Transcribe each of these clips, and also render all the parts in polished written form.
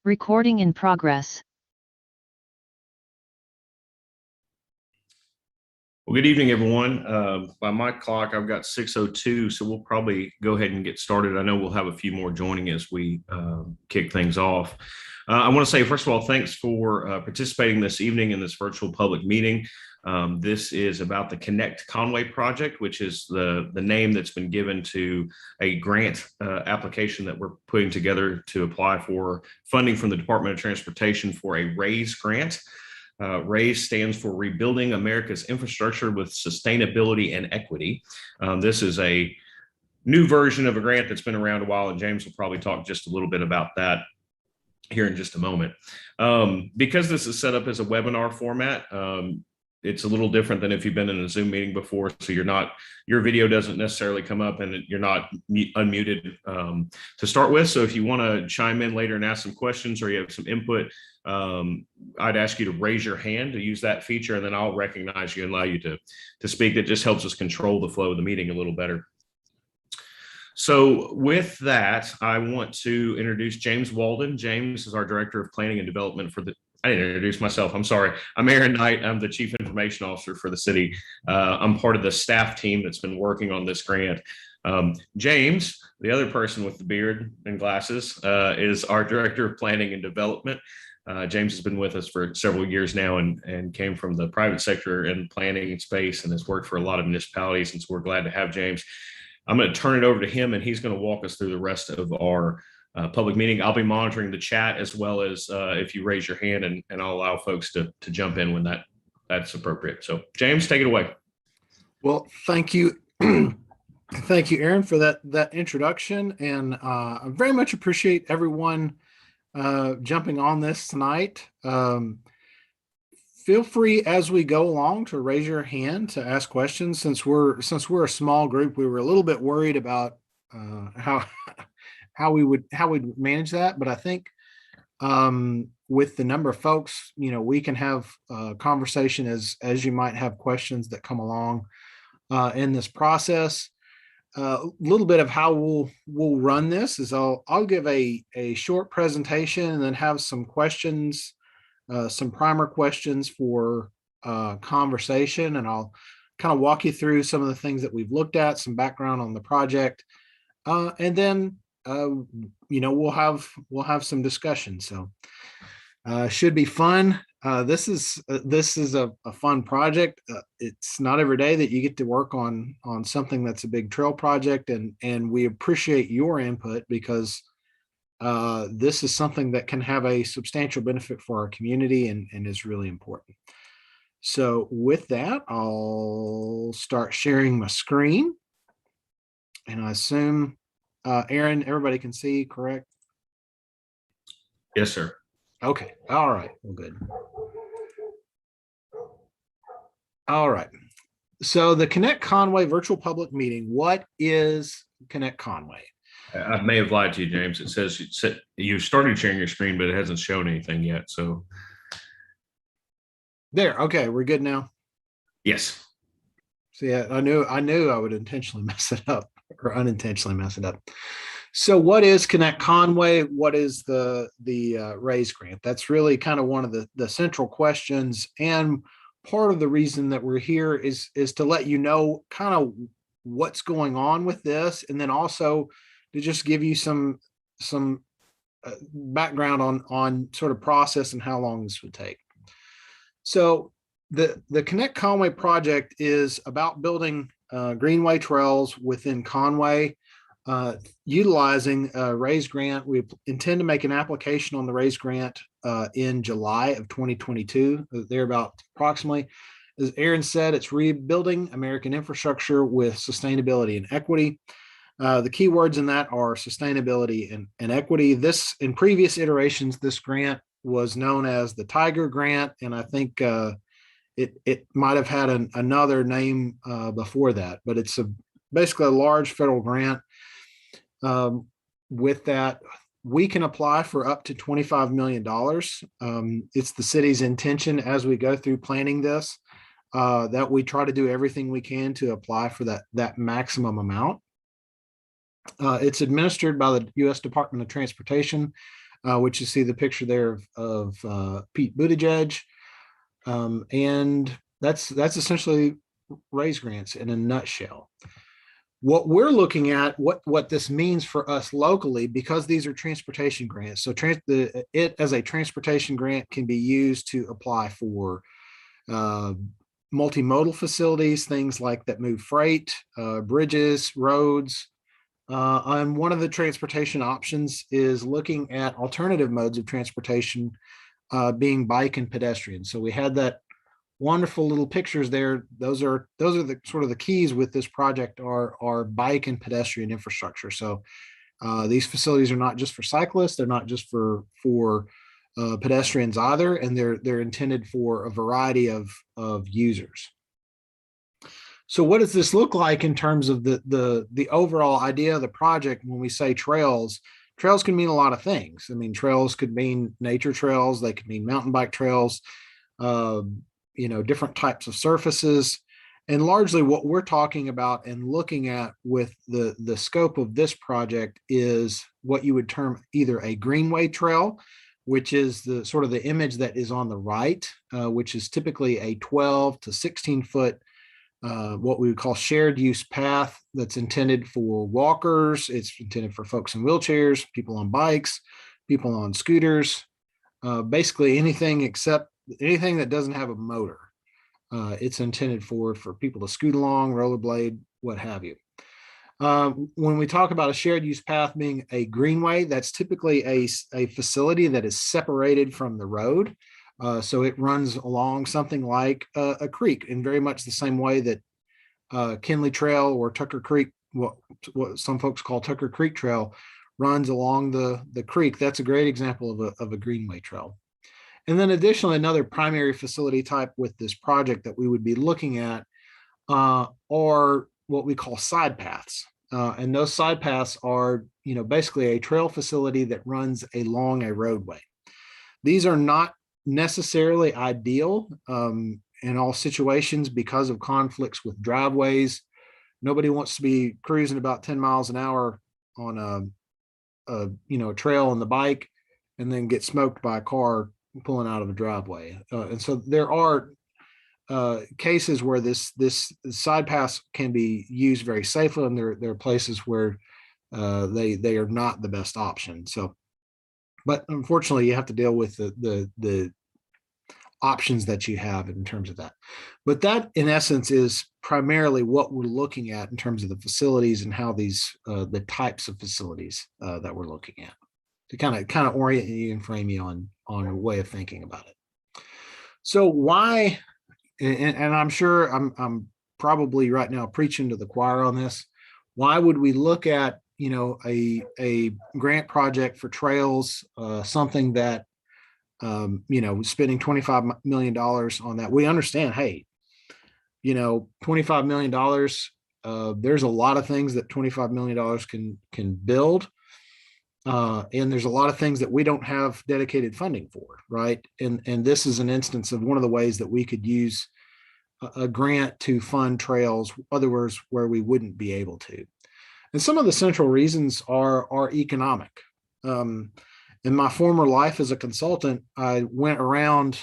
Recording in progress. Well, good evening, everyone. By my clock, I've got 6:02, so we'll probably go ahead and get started. I know we'll have a few more joining as we kick things off. I want to say, first of all, thanks for participating this evening in this virtual public meeting. This is about the Connect Conway project, which is the name that's been given to a grant application that we're putting together to apply for funding from the Department of Transportation for a RAISE grant. RAISE stands for Rebuilding America's Infrastructure with Sustainability and Equity. This is a new version of a grant that's been around a while, and James will probably talk just a little bit about that here in just a moment. Because this is set up as a webinar format, it's a little different than if you've been in a Zoom meeting before. So your video doesn't necessarily come up and you're not unmuted to start with. So if you want to chime in later and ask some questions or you have some input, I'd ask you to raise your hand to use that feature, and then I'll recognize you and allow you to speak. That just helps us control the flow of the meeting a little better. So with that, I want to introduce James Walden. James is our Director of Planning and Development for the, I didn't introduce myself, I'm sorry. I'm Aaron Knight, I'm the Chief Information Officer for the city. I'm part of the staff team that's been working on this grant. James, the other person with the beard and glasses, is our Director of Planning and Development. James has been with us for several years now and came from the private sector and planning space and has worked for a lot of municipalities, and so we're glad to have James. I'm going to turn it over to him, and he's going to walk us through the rest of our public meeting. I'll be monitoring the chat as well as if you raise your hand, and I'll allow folks to jump in when that that's appropriate. So James, take it away. Well, thank you. Thank you, Aaron, for that introduction. And I very much appreciate everyone jumping on this tonight. Feel free as we go along to raise your hand to ask questions. Since we're a small group, we were a little bit worried about how we'd manage that. But I think with the number of folks, we can have a conversation as you might have questions that come along in this process. A little bit of how we'll run this is I'll give a short presentation and then have some questions, some primer questions for conversation, and I'll kind of walk you through some of the things that we've looked at, some background on the project, and then we'll have some discussion. So should be fun. This is a fun project. It's not every day that you get to work on something that's a big trail project, and we appreciate your input because this is something that can have a substantial benefit for our community and is really important. So with that, I'll start sharing my screen, and I assume Aaron, everybody can see, correct? Yes, sir. Okay. All right. Well, good. All right. So the Connect Conway virtual public meeting. What is Connect Conway? I may have lied to you, James. It says you started sharing your screen, but it hasn't shown anything yet. So there. Okay, we're good now. Yes. So yeah, I knew I would intentionally mess it up or unintentionally mess it up. So what is Connect Conway? What is the RAISE grant? That's really kind of one of the central questions, and part of the reason that we're here is to let you know kind of what's going on with this, and then also to just give you some background on sort of process and how long this would take. So the Connect Conway project is about building Greenway trails within Conway, utilizing a RAISE grant. We intend to make an application on the RAISE grant in July of 2022. They're about approximately, as Aaron said, it's rebuilding American infrastructure with sustainability and equity. The key words in that are sustainability and equity. This, in previous iterations, this grant was known as the Tiger Grant, and I think it might have had another name before that, but it's basically a large federal grant. With that, we can apply for up to $25 million. It's the city's intention as we go through planning this, that we try to do everything we can to apply for that maximum amount. It's administered by the U.S. Department of Transportation, which you see the picture there of Pete Buttigieg. And that's essentially RAISE grants in a nutshell. What we're looking at, what this means for us locally, because these are transportation grants. So it as a transportation grant can be used to apply for multimodal facilities, things like that move freight, bridges, roads. And one of the transportation options is looking at alternative modes of transportation, being bike and pedestrian. So we had that wonderful little pictures there. Those are the sort of the keys with this project are bike and pedestrian infrastructure. So these facilities are not just for cyclists, they're not just for pedestrians either, and they're intended for a variety of users. So what does this look like in terms of the overall idea of the project? When we say trails, trails can mean a lot of things. I mean, trails could mean nature trails, they could mean mountain bike trails, different types of surfaces. And largely what we're talking about and looking at with the scope of this project is what you would term either a Greenway Trail, which is the sort of the image that is on the right, which is typically a 12 to 16 foot what we would call shared use path that's intended for walkers. It's intended for folks in wheelchairs, people on bikes, people on scooters, basically anything that doesn't have a motor. It's intended for people to scoot along, rollerblade, what have you. When we talk about a shared use path being a greenway, that's typically a facility that is separated from the road. So it runs along something like a creek in very much the same way that Kinley Trail or Tucker Creek, what some folks call Tucker Creek Trail, runs along the creek. That's a great example of a Greenway Trail. And then additionally, another primary facility type with this project that we would be looking at are what we call side paths. And those side paths are, basically a trail facility that runs along a roadway. These are not necessarily ideal in all situations because of conflicts with driveways. Nobody wants to be cruising about 10 miles an hour on a trail on the bike and then get smoked by a car pulling out of a driveway. And so there are cases where this side pass can be used very safely, and there are places where they are not the best option. So, but unfortunately, you have to deal with the options that you have in terms of that. But that, in essence, is primarily what we're looking at in terms of the facilities and how these the types of facilities that we're looking at, to kind of orient you and frame you on a way of thinking about it. So why? And I'm sure I'm probably right now preaching to the choir on this. Why would we look at a grant project for trails, something that spending $25 million on that? We understand, hey, $25 million. There's a lot of things that $25 million can build. And there's a lot of things that we don't have dedicated funding for, right? And this is an instance of one of the ways that we could use a grant to fund trails, otherwise where we wouldn't be able to. And some of the central reasons are economic. In my former life as a consultant, I went around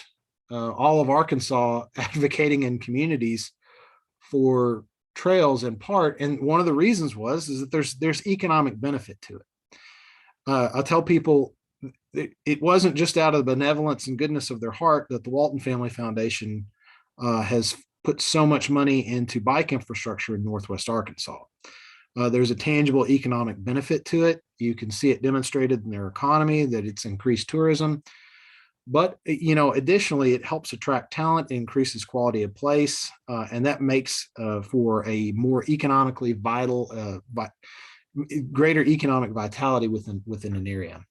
all of Arkansas advocating in communities for trails in part. And one of the reasons is that there's economic benefit to it. I tell people it wasn't just out of the benevolence and goodness of their heart that the Walton Family Foundation has put so much money into bike infrastructure in Northwest Arkansas. There's a tangible economic benefit to it. You can see it demonstrated in their economy, that it's increased tourism. But additionally, it helps attract talent, increases quality of place, and that makes for a more economically vital, greater economic vitality within an area.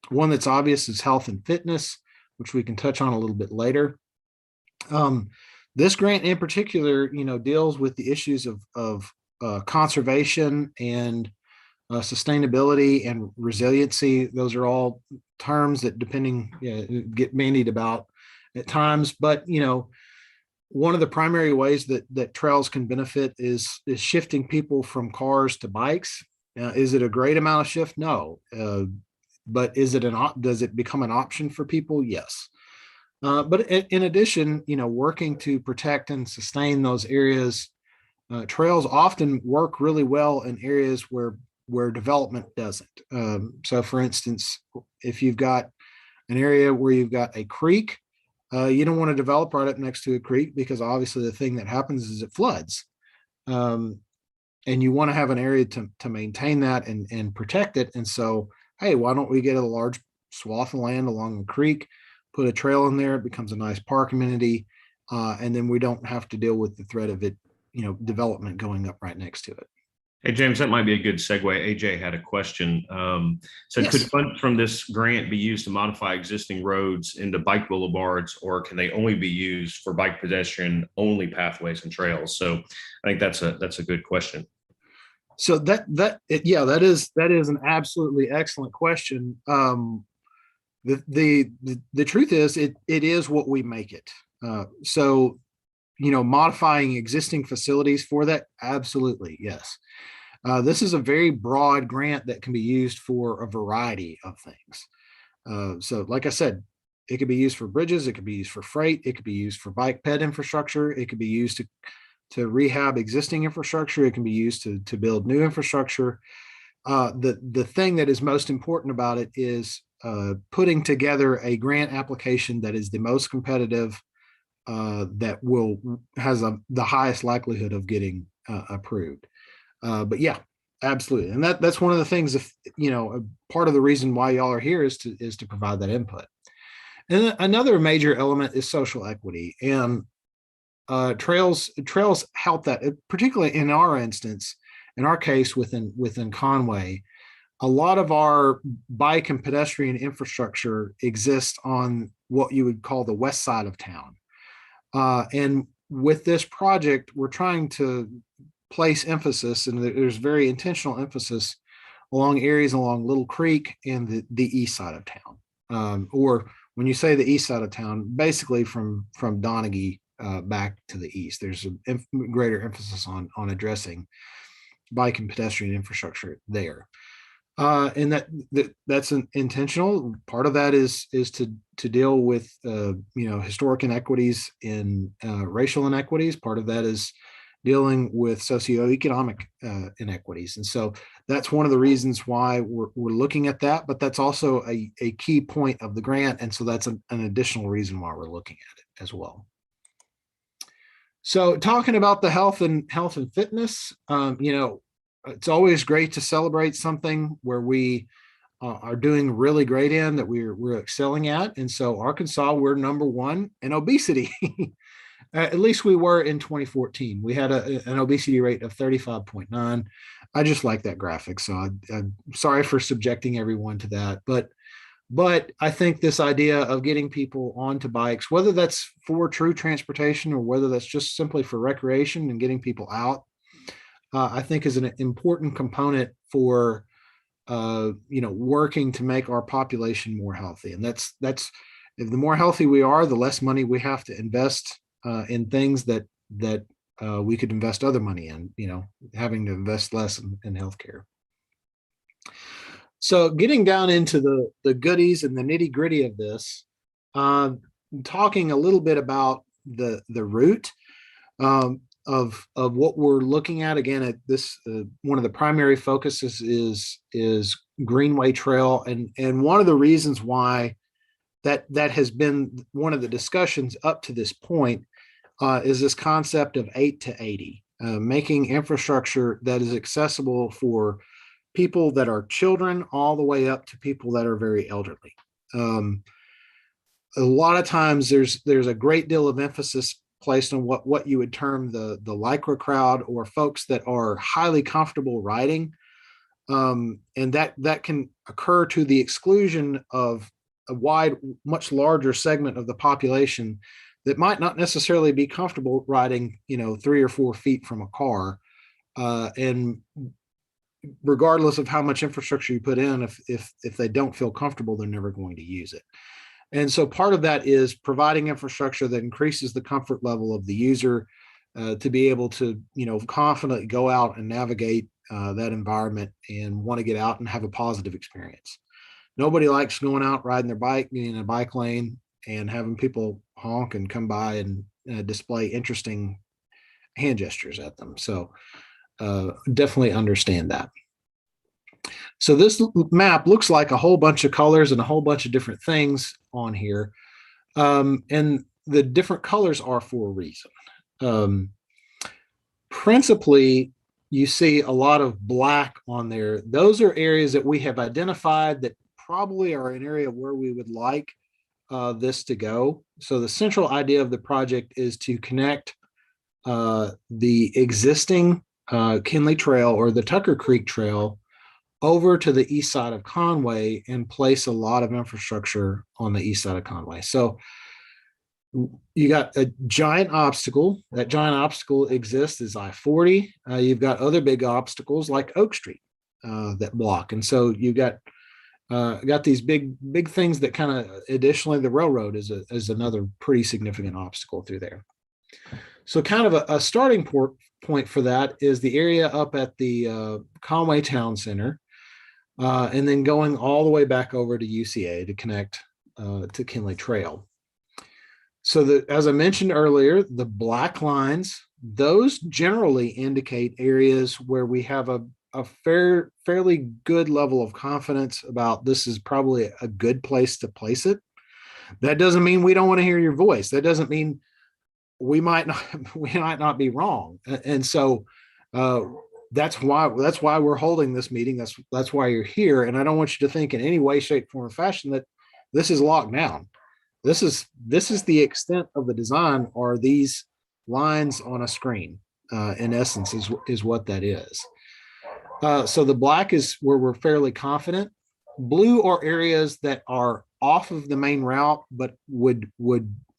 One that's obvious is health and fitness, which we can touch on a little bit later. This grant in particular, deals with the issues of conservation and sustainability and resiliency. Those are all terms that, get bandied about at times. But one of the primary ways that trails can benefit is shifting people from cars to bikes. Is it a great amount of shift? No. But does it become an option for people? Yes. But in addition, working to protect and sustain those areas, trails often work really well in areas where development doesn't. So for instance, if you've got an area where you've got a creek, you don't want to develop right up next to a creek, because obviously the thing that happens is it floods. And you want to have an area to maintain that and protect it. And so, hey, why don't we get a large swath of land along the creek, put a trail in there, it becomes a nice park amenity, and then we don't have to deal with the threat of it, development going up right next to it. Hey, James, that might be a good segue. AJ had a question. So Yes. could funds from this grant be used to modify existing roads into bike boulevards, or can they only be used for bike pedestrian only pathways and trails? So I think that's a good question. So that is an absolutely excellent question. The truth is it is what we make it. So modifying existing facilities for that, absolutely, yes. This is a very broad grant that can be used for a variety of things. So like I said, it could be used for bridges, it could be used for freight, it could be used for bike ped infrastructure, it could be used to rehab existing infrastructure, it can be used to build new infrastructure. The thing that is most important about it is putting together a grant application that is the most competitive, that has the highest likelihood of getting approved. But yeah, absolutely. And that's one of the things, if part of the reason why y'all are here is to provide that input. And another major element is social equity, and trails help that, particularly in our instance, in our case within Conway. A lot of our bike and pedestrian infrastructure exists on what you would call the west side of town. And with this project, we're trying to place emphasis, and there's very intentional emphasis along areas along Little Creek and the east side of town. Or when you say the east side of town, basically from Donaghy back to the east, there's a greater emphasis on addressing bike and pedestrian infrastructure there. And that's an intentional part of that is to deal with historic inequities in racial inequities. Part of that is dealing with socioeconomic inequities, and so that's one of the reasons why we're looking at that. But that's also a key point of the grant, and so that's an additional reason why we're looking at it as well. So talking about the health and fitness, it's always great to celebrate something where we are doing really great in, that we're excelling at. And so Arkansas, we're number one in obesity. At least we were in 2014. We had an obesity rate of 35.9. I just like that graphic. So I'm sorry for subjecting everyone to that. But I think this idea of getting people onto bikes, whether that's for true transportation or whether that's just simply for recreation and getting people out, I think is an important component for working to make our population more healthy. And that's if the more healthy we are, the less money we have to invest in things that we could invest other money in, having to invest less in healthcare. So getting down into the goodies and the nitty gritty of this, talking a little bit about the route of what we're looking at. Again, at this, one of the primary focuses is Greenway Trail, and one of the reasons why that has been one of the discussions up to this point is this concept of 8 to 80, making infrastructure that is accessible for people that are children all the way up to people that are very elderly. A lot of times there's a great deal of emphasis placed on what you would term the lycra crowd, or folks that are highly comfortable riding. And that can occur to the exclusion of a much larger segment of the population that might not necessarily be comfortable riding, 3 or 4 feet from a car. And regardless of how much infrastructure you put in, if they don't feel comfortable, they're never going to use it. And so part of that is providing infrastructure that increases the comfort level of the user to be able to, confidently go out and navigate that environment and want to get out and have a positive experience. Nobody likes going out riding their bike, being in a bike lane, and having people honk and come by and display interesting hand gestures at them. So definitely understand that. So this map looks like a whole bunch of colors and a whole bunch of different things on here. And the different colors are for a reason. Principally, you see a lot of black on there. Those are areas that we have identified that probably are an area where we would like this to go. So the central idea of the project is to connect the existing Kinley Trail, or the Tucker Creek Trail, over to the east side of Conway and place a lot of infrastructure on the east side of Conway. So you got a giant obstacle. That giant obstacle exists as I-40. You've got other big obstacles like Oak Street that block. And so you got these big things that kind of, additionally, the railroad is another pretty significant obstacle through there. So kind of a starting point for that is the area up at the Conway Town Center, and then going all the way back over to UCA to connect to Kinley Trail. So as I mentioned earlier, the black lines, those generally indicate areas where we have a fairly good level of confidence about this is probably a good place to place it. That doesn't mean we don't want to hear your voice. That doesn't mean we might not be wrong. And so that's why we're holding this meeting. That's why you're here. And I don't want you to think in any way, shape, form, or fashion that this is locked down. This is the extent of the design, are these lines on a screen. In essence, is what that is. So the black is where we're fairly confident. Blue are areas that are off of the main route, but would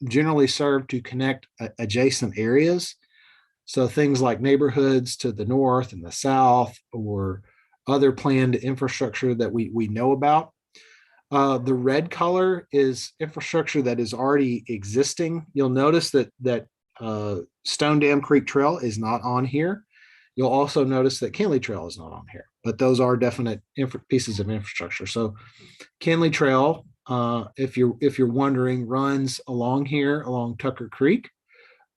generally serve to connect adjacent areas. So things like neighborhoods to the north and the south, or other planned infrastructure that we know about. The red color is infrastructure that is already existing. You'll notice that Stone Dam Creek Trail is not on here. You'll also notice that Kenley Trail is not on here, but those are definite pieces of infrastructure. So Kenley Trail, if you're wondering, runs along here, along Tucker Creek,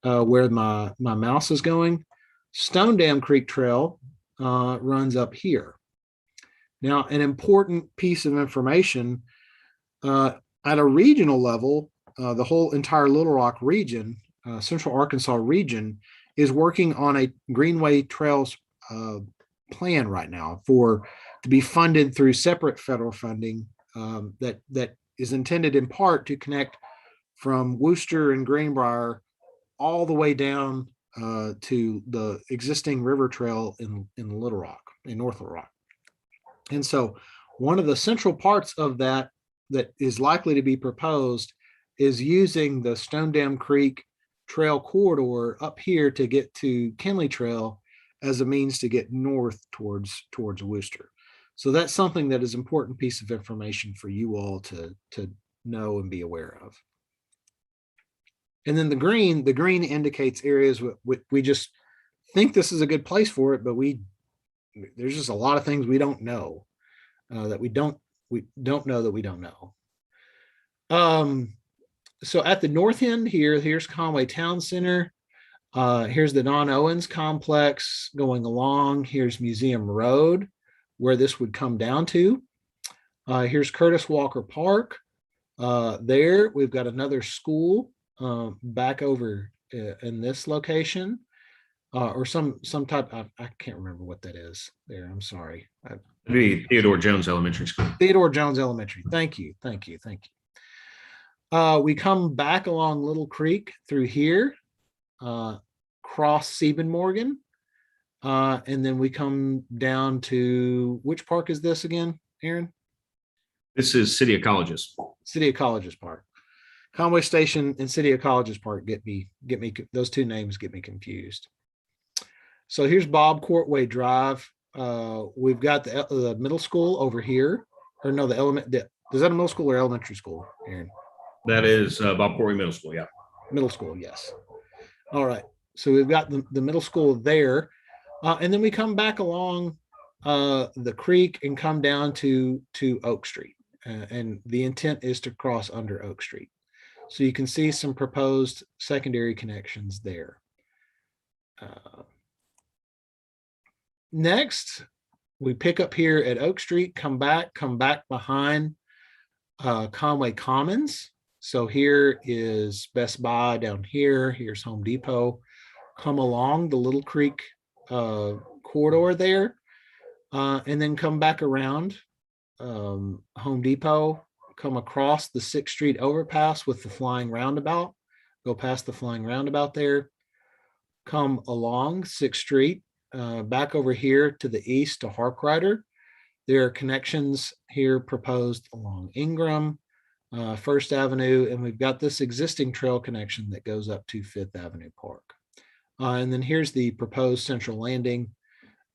where my mouse is going. Stone Dam Creek Trail runs up here. Now, an important piece of information, at a regional level, the whole entire Little Rock region, Central Arkansas region, is working on a Greenway Trails plan right now to be funded through separate federal funding, that is intended in part to connect from Wooster and Greenbrier all the way down to the existing river trail in Little Rock, in North Little Rock. And so one of the central parts of that is likely to be proposed is using the Stone Dam Creek Trail corridor up here to get to Kenley Trail as a means to get north towards Wooster. So that's something that is an important piece of information for you all to know and be aware of. And then the green indicates areas we just think this is a good place for it, but there's just a lot of things we don't know, that we don't know that we don't know. So at the north end here's Conway Town Center. Here's the Don Owens complex going along. Here's Museum Road, where this would come down to. Here's Curtis Walker Park. There we've got another school back over in this location, or some type of, I can't remember what that is there. I'm sorry. The Theodore Jones Elementary School. Theodore Jones Elementary. Thank you. We come back along Little Creek through here, cross Siebenmorgen, and then we come down to, which park is this again, Aaron? This is City of Colleges. City of Colleges Park. Conway Station and City of Colleges Park get me, those two names get me confused. So here's Bob Courtway Drive. We've got the middle school over here, or no, is that a middle school or elementary school, Aaron? That is Bob Courtway Middle School, yeah. Middle school, yes. All right. So we've got the middle school there. And then we come back along the creek and come down to Oak Street. And the intent is to cross under Oak Street. So you can see some proposed secondary connections there. Next, we pick up here at Oak Street, come back behind Conway Commons. So here is Best Buy down here. Here's Home Depot. Come along the Little Creek corridor there, and then come back around Home Depot, come across the 6th Street overpass with the flying roundabout, go past the flying roundabout there, come along 6th Street, back over here to the east to Harkrider. There are connections here proposed along Ingram, First Avenue, and we've got this existing trail connection that goes up to 5th Avenue Park. And then here's the proposed central landing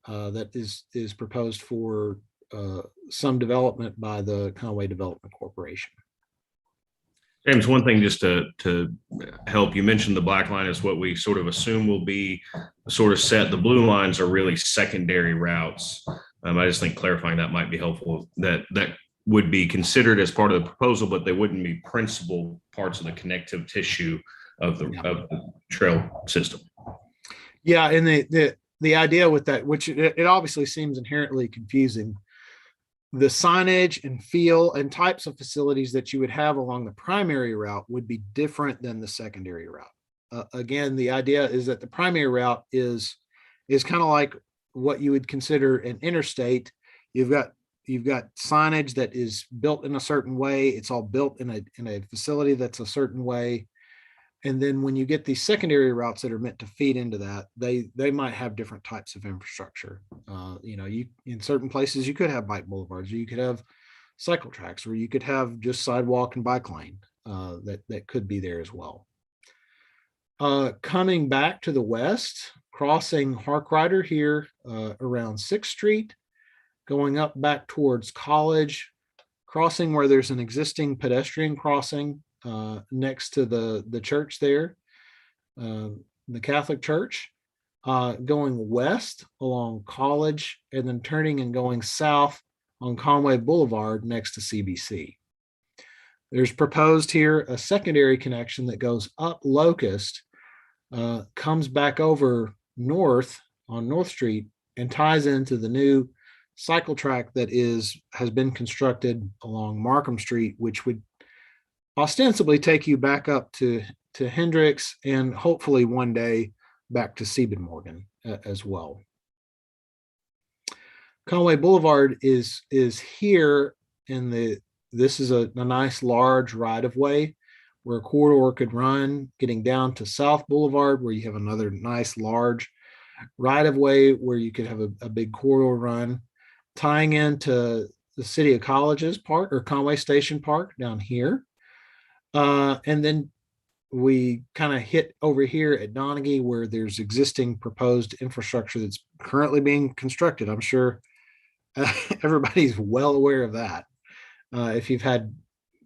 that is proposed for some development by the Conway Development Corporation. James, one thing just to help, you mentioned the black line is what we sort of assume will be sort of set. The blue lines are really secondary routes. I just think clarifying that might be helpful, that would be considered as part of the proposal, but they wouldn't be principal parts of the connective tissue of the trail system. Yeah, and the idea with that, which it obviously seems inherently confusing, the signage and feel and types of facilities that you would have along the primary route would be different than the secondary route. Again, the idea is that the primary route is kind of like what you would consider an interstate. You've got you've got signage that is built in a certain way. It's all built in a facility that's a certain way. And then when you get these secondary routes that are meant to feed into that, they might have different types of infrastructure. You in certain places you could have bike boulevards, or you could have cycle tracks, or you could have just sidewalk and bike lane that could be there as well. Coming back to the west, crossing Harkrider here around 6th Street, going up back towards College, crossing where there's an existing pedestrian crossing next to the church there, the Catholic church, going west along College, and then turning and going south on Conway Boulevard next to CBC. There's proposed here a secondary connection that goes up Locust, comes back over north on North Street, and ties into the new cycle track that has been constructed along Markham Street, which would ostensibly take you back up to Hendricks, and hopefully one day back to Siebenmorgen as well. Conway Boulevard is here this is a nice large right of way where a corridor could run, getting down to South Boulevard, where you have another nice large right of way where you could have a big corridor run, tying into the City of Colleges Park or Conway Station Park down here. And then we kind of hit over here at Donaghy, where there's existing proposed infrastructure that's currently being constructed. I'm sure everybody's well aware of that if you've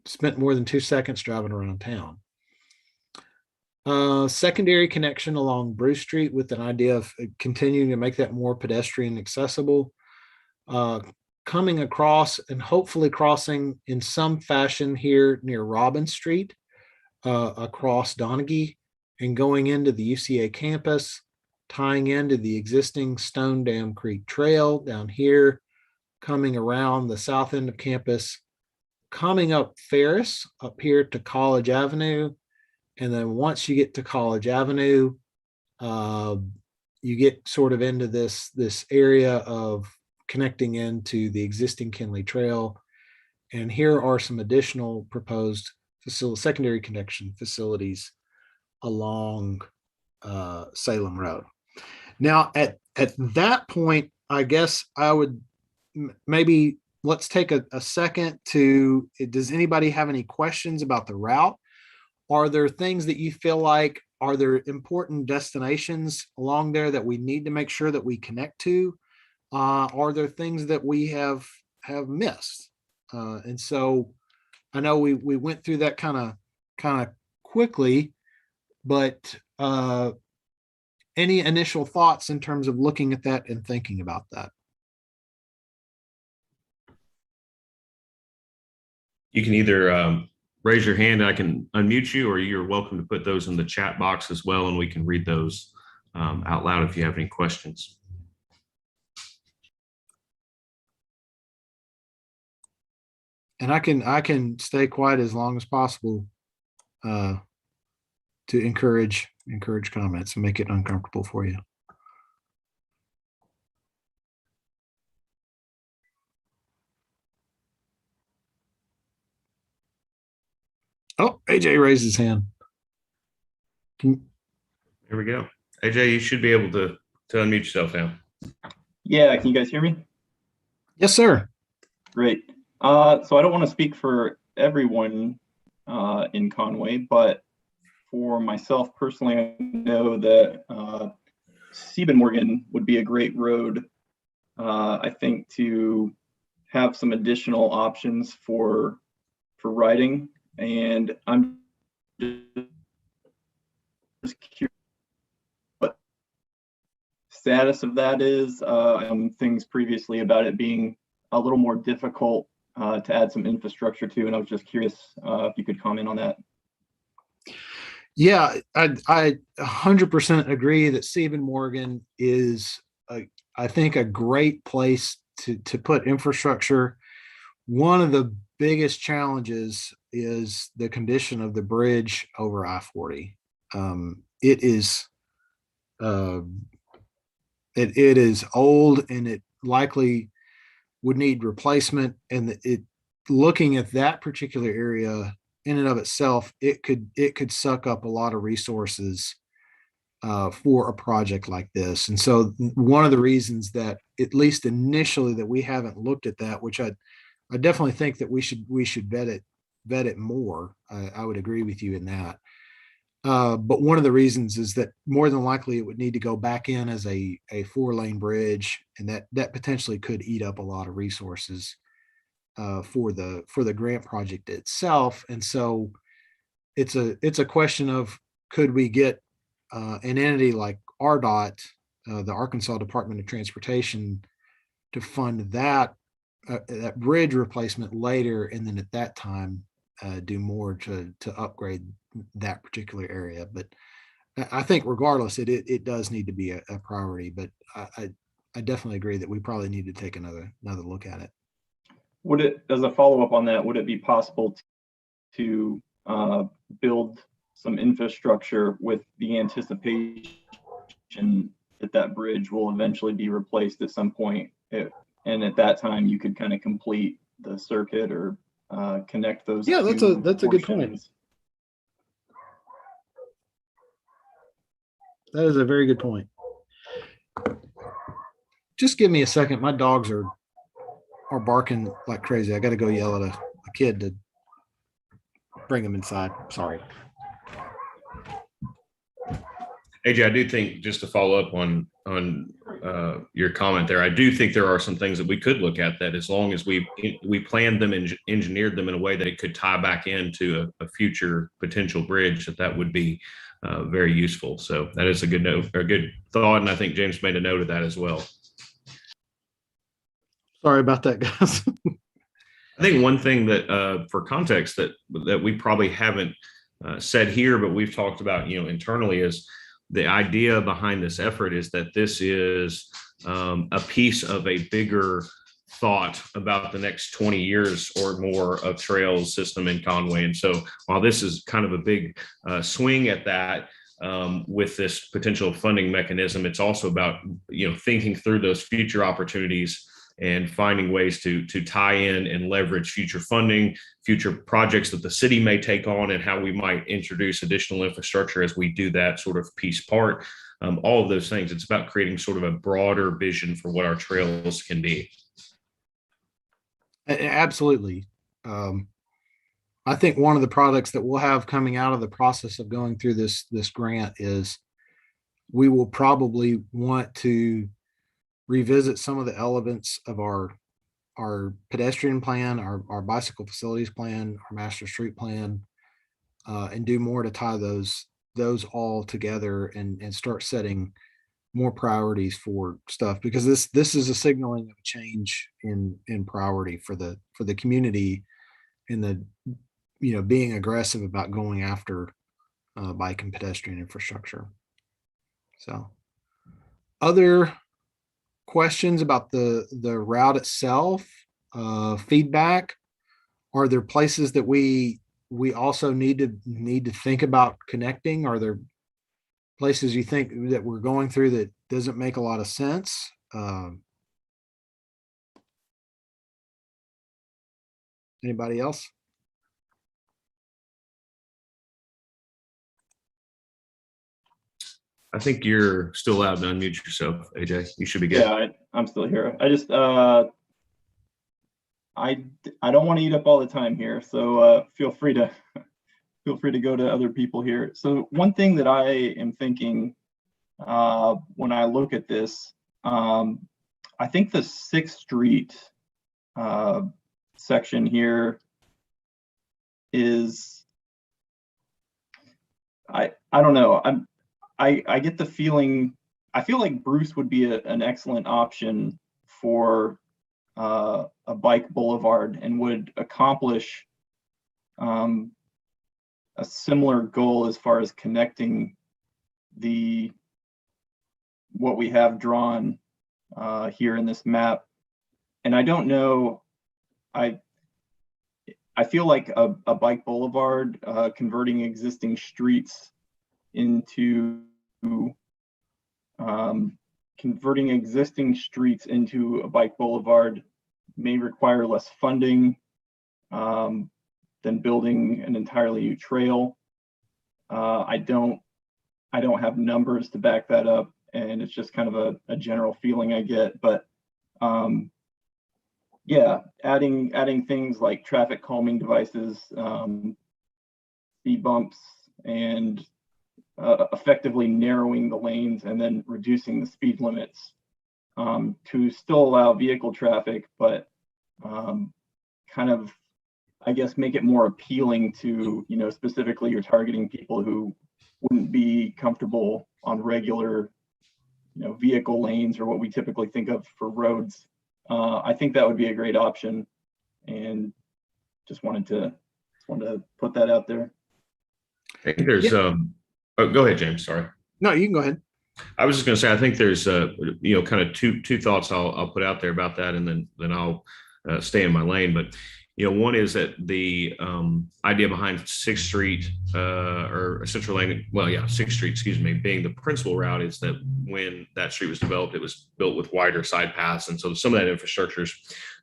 spent more than 2 seconds driving around town. Secondary connection along Bruce Street with an idea of continuing to make that more pedestrian accessible. Coming across and hopefully crossing in some fashion here near Robin Street, across Donaghy, and going into the UCA campus, tying into the existing Stone Dam Creek Trail down here, coming around the south end of campus, coming up Ferris up here to College Avenue. And then once you get to College Avenue, you get sort of into this area of connecting into the existing Kinley Trail. And here are some additional proposed secondary connection facilities along Salem Road. Now, at that point, I guess I would maybe let's take a second to, does anybody have any questions about the route? Are there things that you feel like, are there important destinations along there that we need to make sure that we connect to? Are there things that we have missed? And so I know we went through that kind of quickly, but any initial thoughts in terms of looking at that and thinking about that? You can either raise your hand and I can unmute you, or you're welcome to put those in the chat box as well, and we can read those out loud if you have any questions. And I can stay quiet as long as possible to encourage comments and make it uncomfortable for you. Oh, AJ raised his hand. Here we go. AJ, you should be able to unmute yourself now. Yeah, can you guys hear me? Yes, sir. Great. So I don't want to speak for everyone in Conway, but for myself personally, I know that Siebenmorgen would be a great road, I think, to have some additional options for riding. And I'm just curious what status of that is. Things previously about it being a little more difficult to add some infrastructure to, and I was just curious if you could comment on that. Yeah, I 100% agree that Siebenmorgen is, I think, a great place to put infrastructure. One of the biggest challenges is the condition of the bridge over I-40. It is old, and it likely would need replacement, and looking at that particular area in and of itself, it could suck up a lot of resources for a project like this. And so one of the reasons that, at least initially, that we haven't looked at that, which I definitely think that we should vet it more. I would agree with you in that. But one of the reasons is that more than likely it would need to go back in as a 4-lane bridge, and that potentially could eat up a lot of resources for the grant project itself. And so it's a question of, could we get an entity like RDOT, the Arkansas Department of Transportation, to fund that bridge replacement later, and then at that time do more to upgrade that particular area. But I think regardless, it does need to be a priority. But I definitely agree that we probably need to take another look at it. Would it, as a follow-up on that, would it be possible to build some infrastructure with the anticipation that bridge will eventually be replaced at some point? And at that time, you could kind of complete the circuit or connect those. Yeah, that's a good point. That is a very good point. Just give me a second. My dogs are barking like crazy. I got to go yell at a kid to bring them inside. Sorry. AJ, I do think, just to follow up on your comment there, I do think there are some things that we could look at, that as long as we planned them and engineered them in a way that it could tie back into a future potential bridge, that would be very useful. So that is a good note, or a good thought, and I think James made a note of that as well. Sorry about that, guys. I think one thing that, for context, that we probably haven't said here, but we've talked about, internally, is the idea behind this effort is that this is a piece of a bigger thought about the next 20 years or more of trails system in Conway. And so while this is kind of a big swing at that, with this potential funding mechanism, it's also about, thinking through those future opportunities and finding ways to tie in and leverage future funding, future projects that the city may take on, and how we might introduce additional infrastructure as we do that sort of piece part. All of those things. It's about creating sort of a broader vision for what our trails can be. Absolutely. I think one of the products that we'll have coming out of the process of going through this grant is, we will probably want to revisit some of the elements of our pedestrian plan, our bicycle facilities plan, our master street plan, and do more to tie those all together, and start setting more priorities for stuff, because this is a signaling of change in priority for the community, in the being aggressive about going after bike and pedestrian infrastructure. So, other questions about the route itself, feedback? Are there places that we also need to think about connecting? Are there places you think that we're going through that doesn't make a lot of sense? Anybody else? I think you're still allowed to unmute yourself, AJ. You should be good. Yeah, I'm still here. I just I don't want to eat up all the time here, so feel free to go to other people here. So one thing that I am thinking when I look at this, I think the 6th Street section here is, I don't know. I get the feeling, I feel like Bruce would be an excellent option for a bike boulevard, and would accomplish a similar goal as far as connecting what we have drawn here in this map. And I don't know, I feel like a bike boulevard, converting existing streets into a bike boulevard may require less funding than building an entirely new trail. I don't have numbers to back that up, and it's just kind of a general feeling I get. But yeah, adding things like traffic calming devices, speed bumps, and effectively narrowing the lanes and then reducing the speed limits to still allow vehicle traffic, but kind of, I guess, make it more appealing to, specifically you're targeting people who wouldn't be comfortable on regular, vehicle lanes or what we typically think of for roads. I think that would be a great option, and just wanted to put that out there. I think there's oh, go ahead, James. Sorry. No, you can go ahead. I was just going to say, I think there's kind of two thoughts I'll put out there about that, and then I'll stay in my lane. But one is that the idea behind 6th Street or Central Lane, 6th Street, excuse me, being the principal route is that when that street was developed, it was built with wider side paths, and so some of that infrastructure is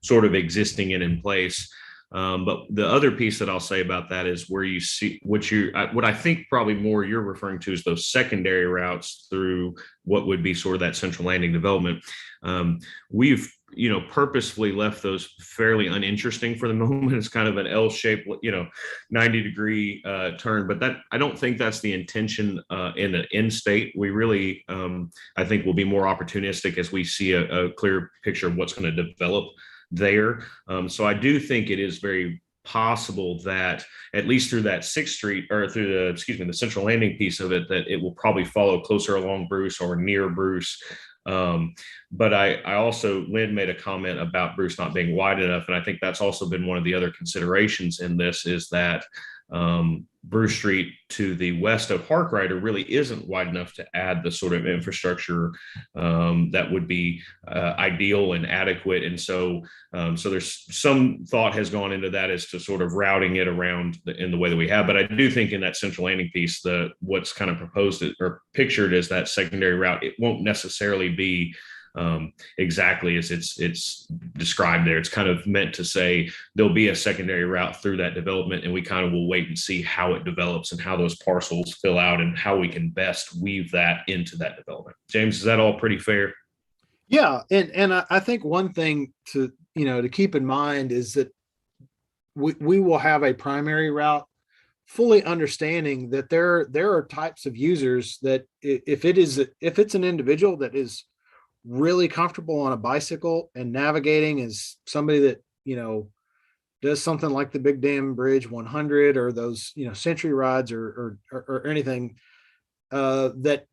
sort of existing and in place. But the other piece that I'll say about that is where you see what I think probably more you're referring to is those secondary routes through what would be sort of that central landing development. We've purposefully left those fairly uninteresting for the moment. It's kind of an L-shaped 90-degree turn, but that I don't think that's the intention in the end state. We really I think will be more opportunistic as we see a clear picture of what's going to develop there. So I do think it is very possible that at least through that 6th Street or through the central landing piece of it, that it will probably follow closer along Bruce or near Bruce. But I also, Lynn made a comment about Bruce not being wide enough. And I think that's also been one of the other considerations in this is that Bruce Street to the west of Harkrider really isn't wide enough to add the sort of infrastructure that would be ideal and adequate. And so there's some thought has gone into that as to sort of routing it around in the way that we have. But I do think in that central landing piece, what's kind of proposed or pictured as that secondary route, it won't necessarily be exactly as it's described there. It's kind of meant to say there'll be a secondary route through that development, and we kind of will wait and see how it develops and how those parcels fill out and how we can best weave that into that development. James, is that all pretty fair? Yeah, and I think one thing to keep in mind is that we will have a primary route, fully understanding that there are types of users that if it's an individual that is really comfortable on a bicycle and navigating as somebody that does something like the Big Dam Bridge 100 or those century rides or anything, that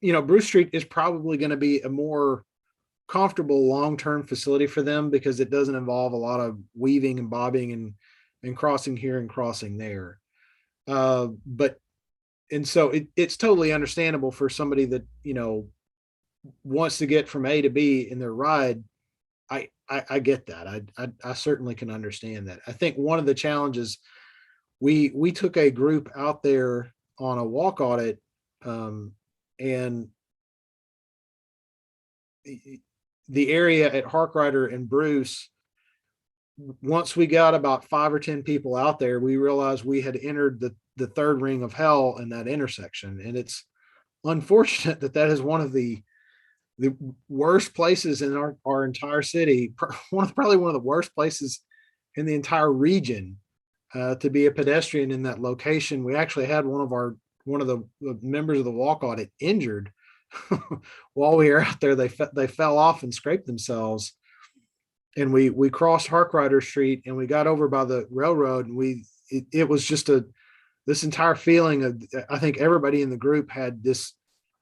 Bruce Street is probably going to be a more comfortable long-term facility for them because it doesn't involve a lot of weaving and bobbing and crossing here and crossing there. But so it's totally understandable for somebody that wants to get from A to B in their ride. I get that. I certainly can understand that. I think one of the challenges, we took a group out there on a walk audit, and the area at Harkrider and Bruce, once we got about 5 or 10 people out there, we realized we had entered the third ring of hell in that intersection. And it's unfortunate that is one of the worst places in our entire city, probably one of the worst places in the entire region to be a pedestrian in that location. We actually had one of the members of the walk audit injured while we were out there. They fell off and scraped themselves, and we crossed Harkrider Street and we got over by the railroad, and it was just this entire feeling of, I think everybody in the group had this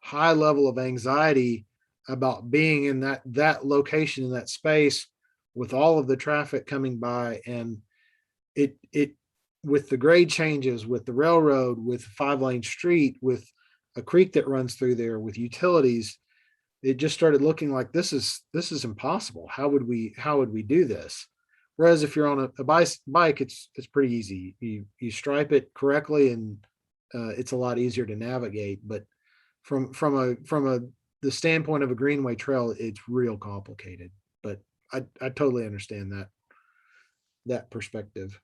high level of anxiety about being in that location, in that space, with all of the traffic coming by. And it with the grade changes, with the railroad, with 5-lane street, with a creek that runs through there, with utilities, it just started looking like this is impossible. How would we do this? Whereas if you're on a bike, it's pretty easy. You stripe it correctly, and it's a lot easier to navigate. But from the standpoint of a Greenway Trail, it's real complicated. But I totally understand that perspective.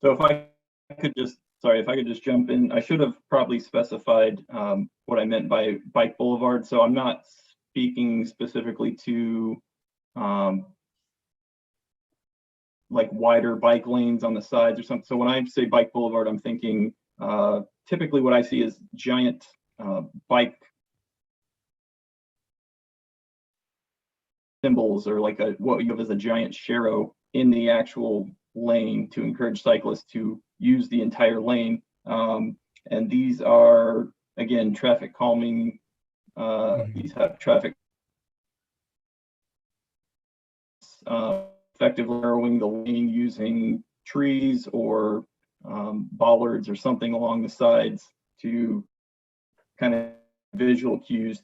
So if I could just, sorry, if I could just jump in, I should have probably specified what I meant by bike boulevard. So I'm not speaking specifically to like wider bike lanes on the sides or something. So when I say bike boulevard, I'm thinking typically what I see is giant bike symbols, or like what you have as a giant sharrow in the actual lane to encourage cyclists to use the entire lane. And these are, again, traffic calming. These have traffic effectively narrowing the lane using trees or bollards or something along the sides to kind of visual cues.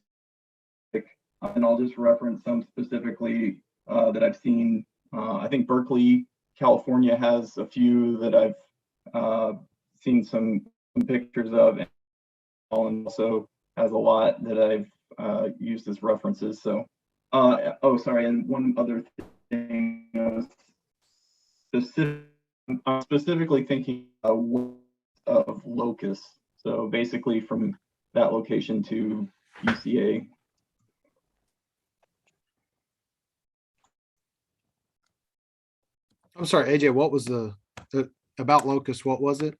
And I'll just reference some specifically that I've seen. I think Berkeley, California has a few that I've seen some pictures of, and also has a lot that I've used as references. So, oh, sorry, and one other thing, I'm specifically thinking of Locust. So basically from that location to UCA. I'm sorry, AJ, what was the about Locust? What was it?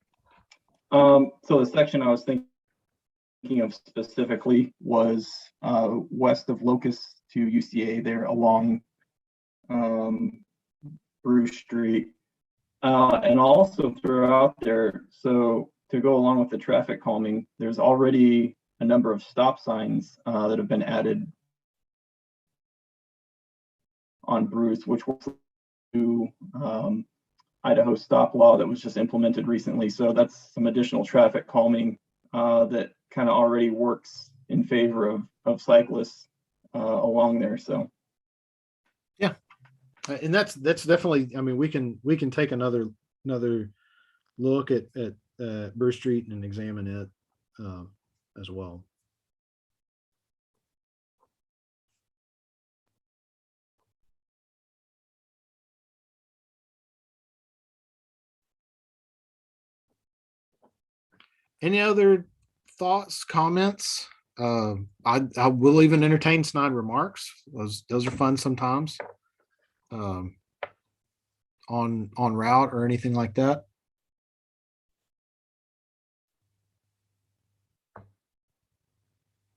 So the section I was thinking of specifically was west of Locust to UCA, there along Bruce Street. And also throughout there, so to go along with the traffic calming, there's already a number of stop signs that have been added on Bruce, which was to Idaho stop law that was just implemented recently. So that's some additional traffic calming that kind of already works in favor of cyclists along there. So yeah, and that's definitely, I mean, we can take another look at Bruce Street and examine it as well. Any other thoughts, comments? I will even entertain snide remarks. Those are fun sometimes. On route or anything like that.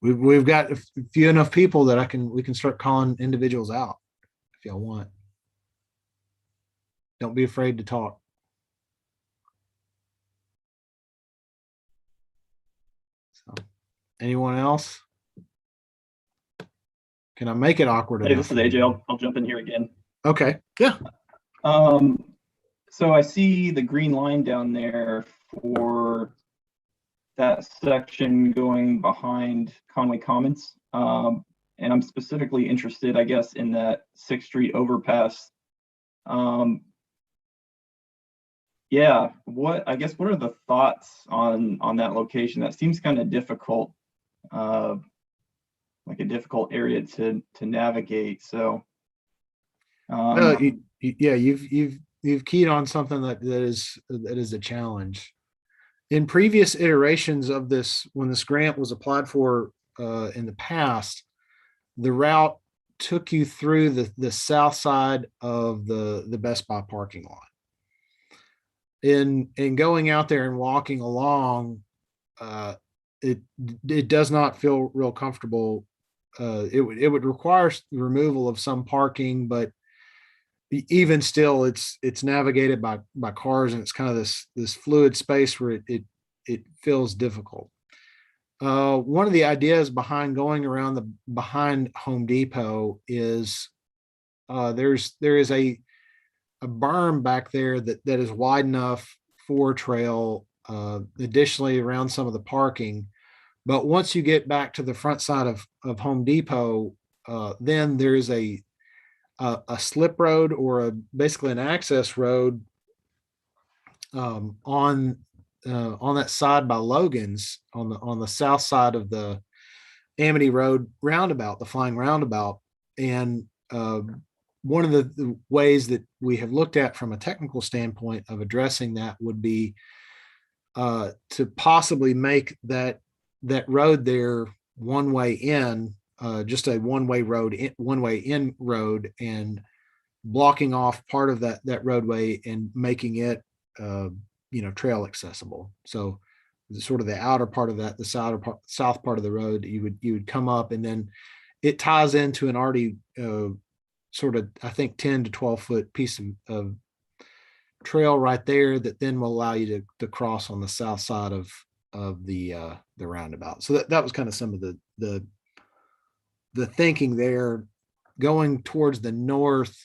We've got a few enough people that we can start calling individuals out if y'all want. Don't be afraid to talk. So, anyone else? Can I make it awkward? Hey, this is AJ. I'll jump in here again. Okay. Yeah. So I see the green line down there for that section going behind Conway Commons. And I'm specifically interested, I guess, in that 6th Street overpass. Yeah, what are the thoughts on that location? That seems kind of difficult, like a difficult area to navigate. So yeah, you've keyed on something that is a challenge. In previous iterations of this, when this grant was applied for in the past, the route took you through the south side of the Best Buy parking lot. In going out there and walking along, it does not feel real comfortable. It would require the removal of some parking, but even still, it's navigated by cars, and it's kind of this fluid space where it feels difficult. One of the ideas behind going around behind Home Depot is there is a berm back there that is wide enough for trail, additionally around some of the parking. But once you get back to the front side of Home Depot, then there is a slip road, or basically an access road on that side by Logan's, on the south side of the Amity Road roundabout, the flying roundabout. And one of the ways that we have looked at from a technical standpoint of addressing that would be to possibly make that road there one way in, just a one way road, one way in road, and blocking off part of that roadway and making it trail accessible. So sort of the outer part of that, the south part of the road, you would come up, and then it ties into an already sort of, I think, 10 to 12 foot piece of trail right there that then will allow you to cross on the south side of the roundabout. So that was kind of some of the thinking there. Going towards the north,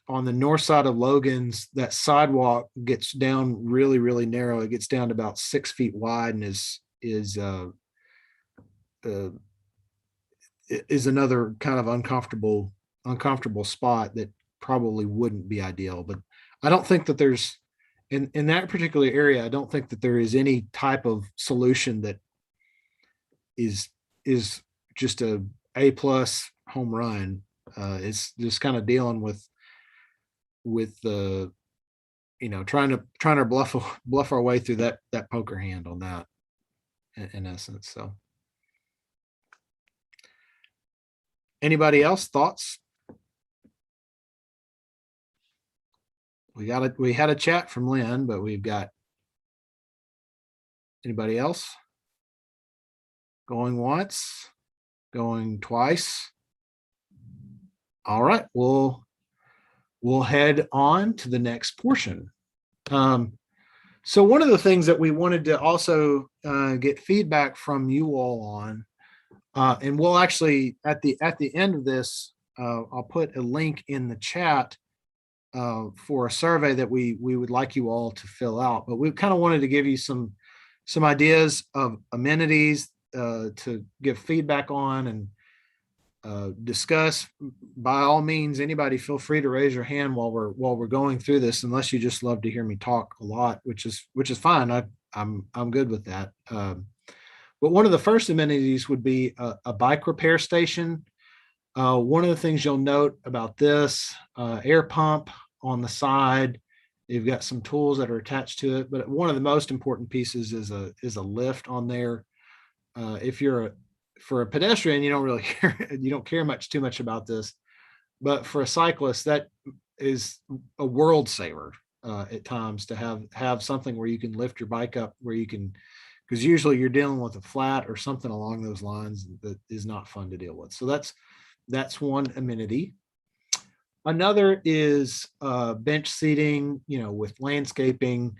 on the north side of Logan's, that sidewalk gets down really, really narrow. It gets down to about 6 feet wide, and is another kind of uncomfortable spot that probably wouldn't be ideal. But I don't think that there's in that particular area, I don't think that there is any type of solution that is just a plus home run. It's just kind of dealing with the trying to bluff our way through that poker hand on that in essence. So anybody else thoughts? We had a chat from Lynn, but we've got anybody else going once, going twice? All right, we'll head on to the next portion. So one of the things that we wanted to also get feedback from you all on, and we'll actually at the end of this, I'll put a link in the chat for a survey that we would like you all to fill out. But we kind of wanted to give you some ideas of amenities to give feedback on and discuss. By all means, anybody feel free to raise your hand while we're going through this, unless you just love to hear me talk a lot, which is fine. I'm good with that. But one of the first amenities would be a bike repair station. One of the things you'll note about this, air pump on the side. You've got some tools that are attached to it, but one of the most important pieces is a lift on there. If you're for a pedestrian, you don't really care. You don't care too much about this, but for a cyclist, that is a world saver at times to have something where you can lift your bike up, where you can, because usually you're dealing with a flat or something along those lines that is not fun to deal with. So that's one amenity. Another is bench seating, with landscaping,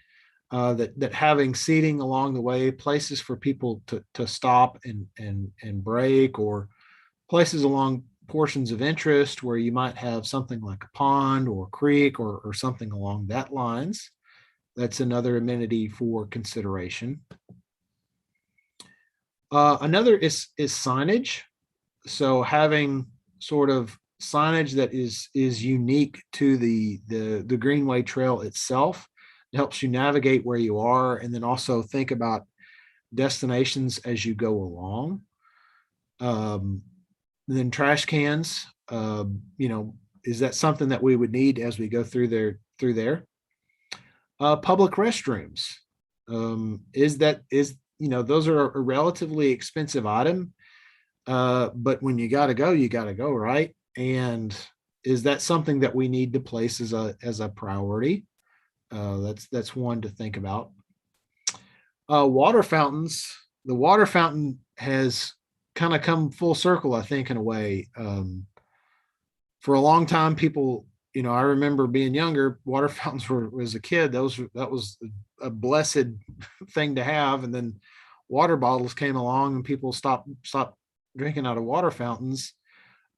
that having seating along the way, places for people to stop and break, or places along portions of interest where you might have something like a pond or creek or something along that lines. That's another amenity for consideration. Another is signage. So having sort of signage that is unique to the Greenway Trail itself. It helps you navigate where you are, and then also think about destinations as you go along. Then trash cans, is that something that we would need as we go through there? Public restrooms, those are a relatively expensive item, but when you got to go, right? And is that something that we need to place as a priority? That's one to think about. Water fountains. The water fountain has kind of come full circle, I think, in a way. For a long time, people, I remember being younger, water fountains as a kid, that was a blessed thing to have. And then water bottles came along and people stopped drinking out of water fountains.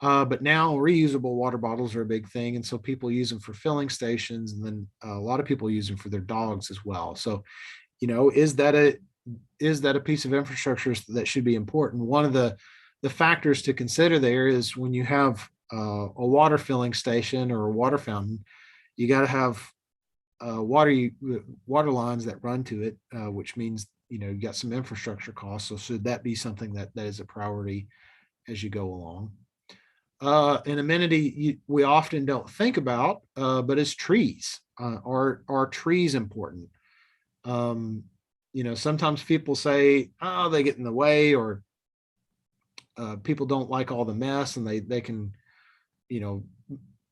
But now reusable water bottles are a big thing. And so people use them for filling stations, and then a lot of people use them for their dogs as well. So, is that a piece of infrastructure that should be important? One of the factors to consider there is when you have a water filling station or a water fountain, you got to have water lines that run to it, which means, you got some infrastructure costs. So should that be something that is a priority as you go along? an amenity we often don't think about, but it's trees. Are trees important? Sometimes people say, oh, they get in the way, or people don't like all the mess, and they can,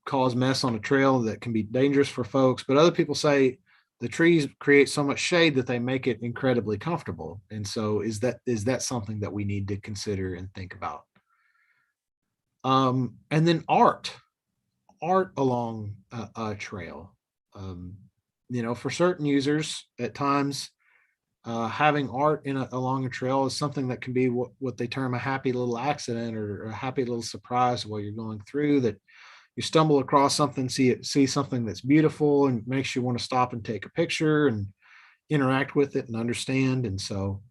cause mess on a trail that can be dangerous for folks. But other people say the trees create so much shade that they make it incredibly comfortable. And so is that something that we need to consider and think about? And then art along a trail. For certain users at times, having art along a trail is something that can be what they term a happy little accident, or a happy little surprise while you're going through, that you stumble across something, see something that's beautiful and makes you want to stop and take a picture and interact with it and understand. And so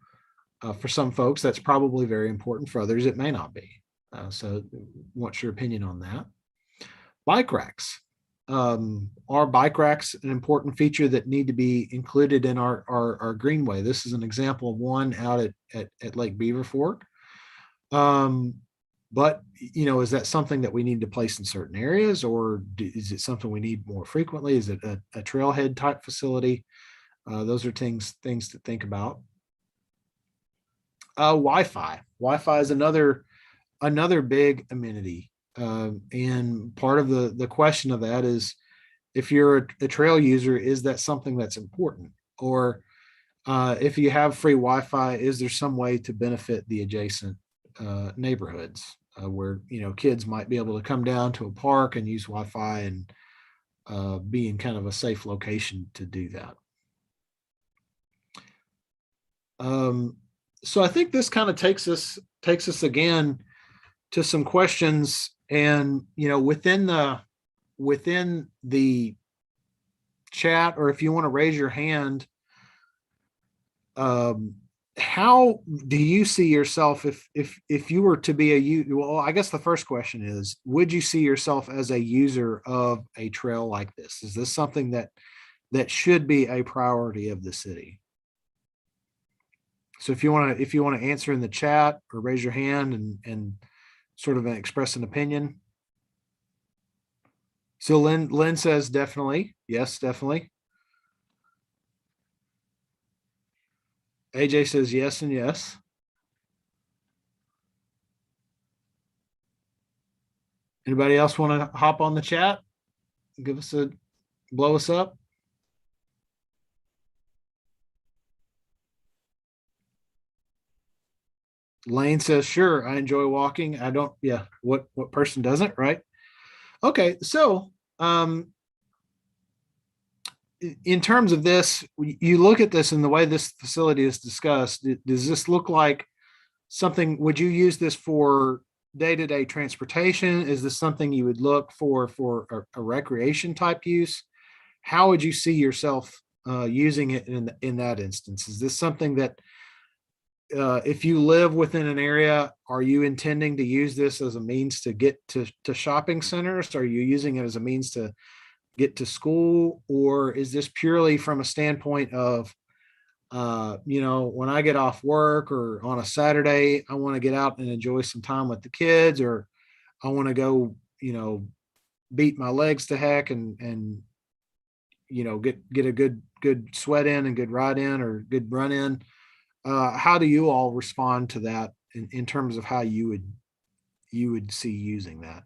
for some folks, that's probably very important. For others, it may not be. So what's your opinion on that? Bike racks. Are bike racks an important feature that need to be included in our greenway? This is an example of one out at Lake Beaver Fork. But is that something that we need to place in certain areas, or is it something we need more frequently? Is it a trailhead type facility? Those are things to think about. Wi-Fi. Wi-Fi is another big amenity. And part of the question of that is, if you're a trail user, is that something that's important? Or if you have free Wi-Fi, is there some way to benefit the adjacent neighborhoods where kids might be able to come down to a park and use Wi-Fi and be in kind of a safe location to do that? So I think this kind of takes us again to some questions, and within the chat, or if you want to raise your hand, how do you see yourself if you were to be well, I guess the first question is, would you see yourself as a user of a trail like this? Is this something that should be a priority of the city? So if you want to answer in the chat or raise your hand and sort of express an opinion. So Lynn says definitely. Yes, definitely. AJ says yes and yes. Anybody else want to hop on the chat? Blow us up. Lane says, sure, I enjoy walking. I don't, yeah, what person doesn't, right? Okay, so in terms of this, you look at this and the way this facility is discussed, does this look like something, would you use this for day-to-day transportation? Is this something you would look for a recreation type use? How would you see yourself using it in that instance? Is this something that if you live within an area, are you intending to use this as a means to get to shopping centers? Are you using it as a means to get to school? Or is this purely from a standpoint of, when I get off work or on a Saturday, I want to get out and enjoy some time with the kids, or I want to go, beat my legs to heck and get a good sweat in and good ride in or good run in. How do you all respond to that in terms of how you would see using that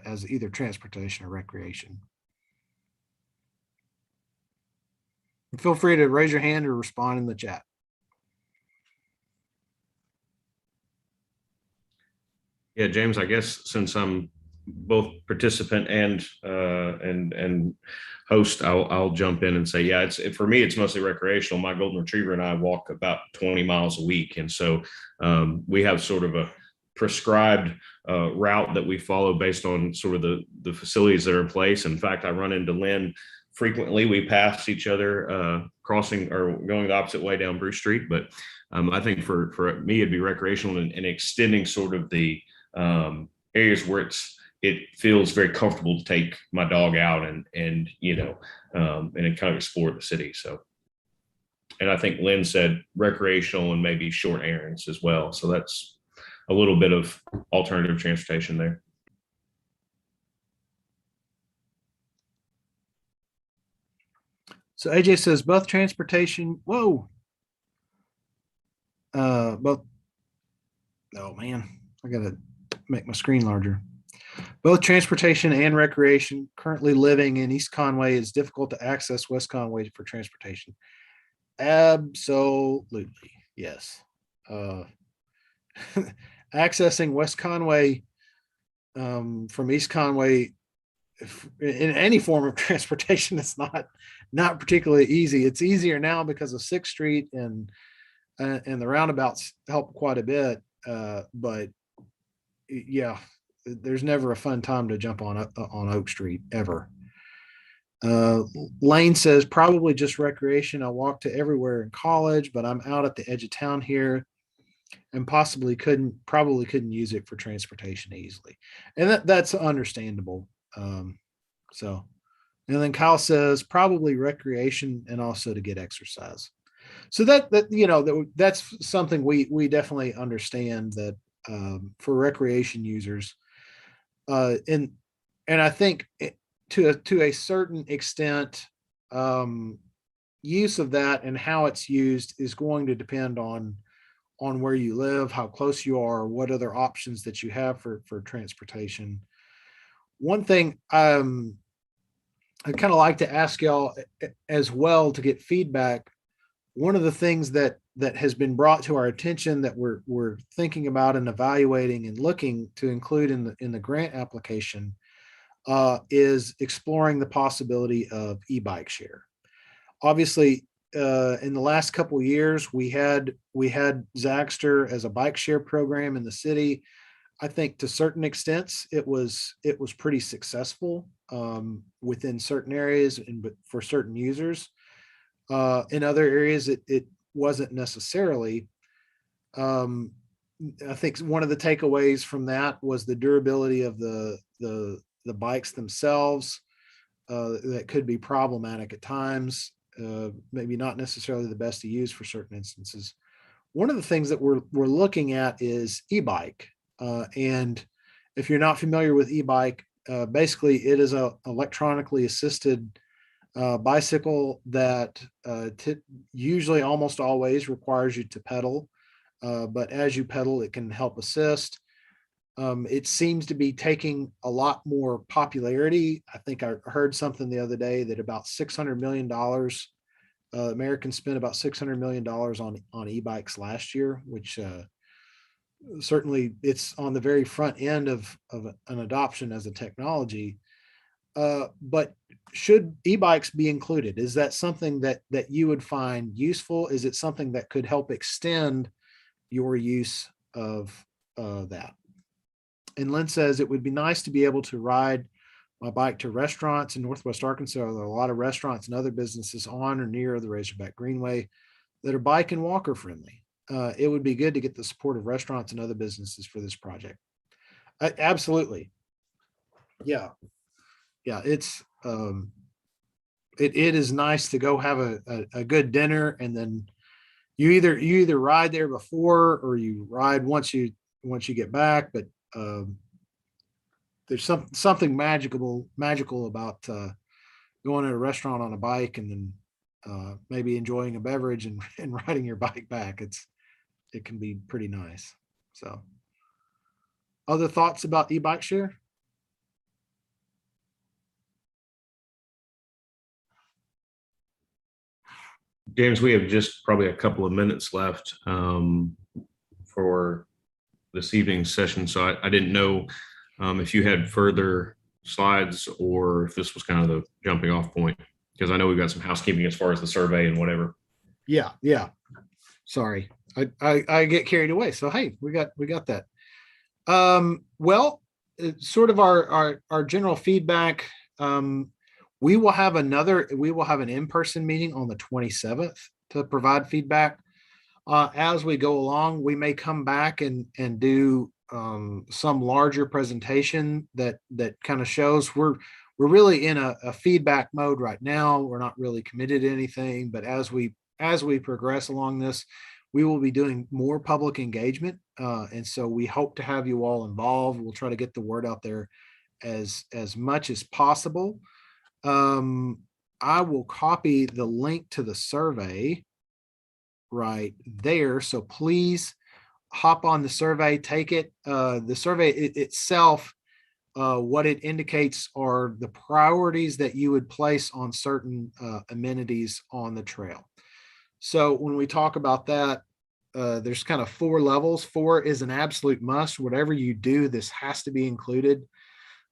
as either transportation or recreation? Feel free to raise your hand or respond in the chat. Yeah, James, I guess since I'm both participant and host, I'll jump in and say, yeah, for me, it's mostly recreational. My golden retriever and I walk about 20 miles a week. And so we have sort of a prescribed route that we follow based on sort of the facilities that are in place. In fact, I run into Lynn frequently. We pass each other crossing or going the opposite way down Bruce Street. But I think for me, it'd be recreational and extending sort of the areas where it feels very comfortable to take my dog out and kind of explore the city. So, and I think Lynn said recreational and maybe short errands as well. So that's a little bit of alternative transportation there. So AJ says both transportation. Whoa. Both. Oh man, I gotta make my screen larger. Both transportation and recreation. Currently living in East Conway, it's difficult to access West Conway for transportation. Absolutely, yes. Uh, accessing West Conway from East Conway in any form of transportation is not particularly easy. It's easier now because of 6th Street and the roundabouts help quite a bit. But yeah, there's never a fun time to jump on Oak Street ever. Lane says probably just recreation. I walk to everywhere in college, but I'm out at the edge of town here and probably couldn't use it for transportation easily. And that's understandable. So, and then Kyle says probably recreation and also to get exercise. So that's something we definitely understand that for recreation users, and I think to a certain extent, use of that and how it's used is going to depend on where you live, how close you are, what other options that you have for transportation. One thing I kind of like to ask y'all as well to get feedback. One of the things that has been brought to our attention that we're thinking about and evaluating and looking to include in the grant application is exploring the possibility of e-bike share. Obviously, in the last couple of years, we had Zagster as a bike share program in the city. I think to certain extents, it was pretty successful within certain areas and but for certain users. In other areas, it wasn't necessarily. I think one of the takeaways from that was the durability of the bikes themselves. That could be problematic at times. Maybe not necessarily the best to use for certain instances. One of the things that we're looking at is e-bike. And if you're not familiar with e-bike, basically it is a electronically assisted bicycle that usually almost always requires you to pedal. But as you pedal, it can help assist. It seems to be taking a lot more popularity. I think I heard something the other day that about $600 million, Americans spent about $600 million on e-bikes last year, which certainly it's on the very front end of an adoption as a technology. But should e-bikes be included? Is that something that you would find useful? Is it something that could help extend your use of that? And Lynn says it would be nice to be able to ride my bike to restaurants in Northwest Arkansas. There are a lot of restaurants and other businesses on or near the Razorback Greenway that are bike and walker friendly. It would be good to get the support of restaurants and other businesses for this project. Absolutely. Yeah. It's it is nice to go have a good dinner, and then you either ride there before or you ride once you get back. But there's something magical about going to a restaurant on a bike and then maybe enjoying a beverage and riding your bike back. It can be pretty nice. So, other thoughts about e-bike share? James, we have just probably a couple of minutes left for this evening's session. So I didn't know if you had further slides or if this was kind of the jumping off point, because I know we've got some housekeeping as far as the survey and whatever. Yeah. Sorry, I get carried away. So hey, we got that. Well, sort of our general feedback. We will have an in-person meeting on the 27th to provide feedback. As we go along, we may come back and do some larger presentation that kind of shows we're really in a feedback mode right now. We're not really committed to anything, but as we progress along this, we will be doing more public engagement. And so we hope to have you all involved. We'll try to get the word out there as much as possible. I will copy the link to the survey right there. So please hop on the survey, take it. The survey itself, what it indicates are the priorities that you would place on certain amenities on the trail. So when we talk about that, there's kind of 4 levels. 4 is an absolute must. Whatever you do, this has to be included.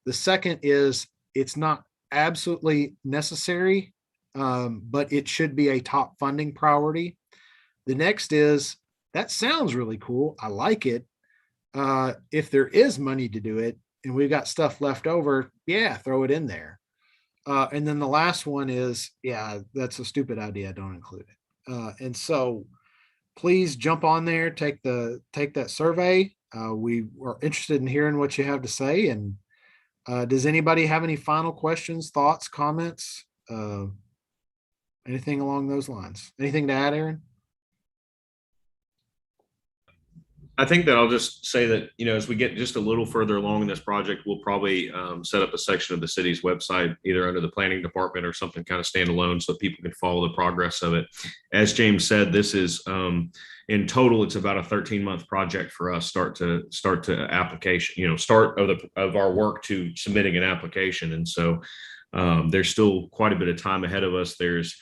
The second is it's not absolutely necessary, but it should be a top funding priority. The next is that sounds really cool. I like it. If there is money to do it and we've got stuff left over, yeah, throw it in there. And then the last one is, yeah, that's a stupid idea. Don't include it. And so please jump on there, take that survey. We are interested in hearing what you have to say. And does anybody have any final questions, thoughts, comments, anything along those lines? Anything to add, Aaron? I think that I'll just say that, as we get just a little further along in this project, we'll probably set up a section of the city's website, either under the planning department or something kind of standalone so people can follow the progress of it. As James said, this is in total, it's about a 13-month project for us, start to application, start of our work to submitting an application. And so there's still quite a bit of time ahead of us. There's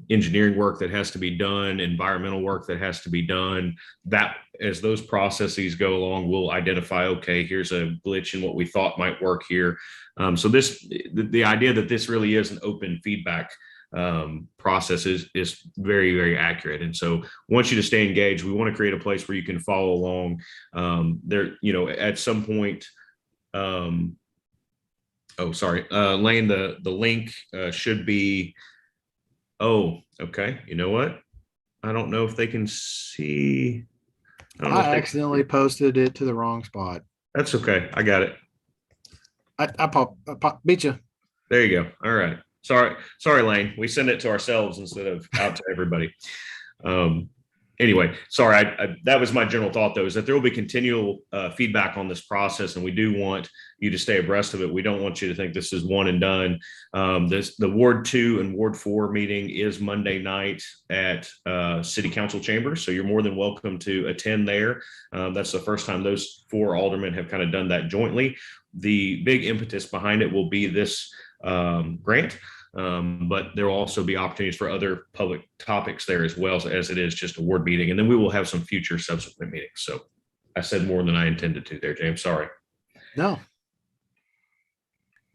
engineering work that has to be done, environmental work that has to be done. That as those processes go along, we'll identify, okay, here's a glitch in what we thought might work here. So the idea that this really is an open feedback process is very, very accurate. And so want you to stay engaged. We want to create a place where you can follow along there, at some point. Lane, the link should be. Oh, okay. You know what? I don't know if they can see. I accidentally posted it to the wrong spot. That's okay. I got it. I beat you. There you go. All right. Sorry, Lane. We send it to ourselves instead of out to everybody. Anyway, sorry. That was my general thought, though, is that there will be continual feedback on this process, and we do want you to stay abreast of it. We don't want you to think this is one and done. The Ward 2 and Ward 4 meeting is Monday night at City Council chambers, so you're more than welcome to attend there. That's the first time those 4 aldermen have kind of done that jointly. The big impetus behind it will be this grant. But there will also be opportunities for other public topics there as well, as it is just a ward meeting. And then we will have some future subsequent meetings. So I said more than I intended to there, James. Sorry. No.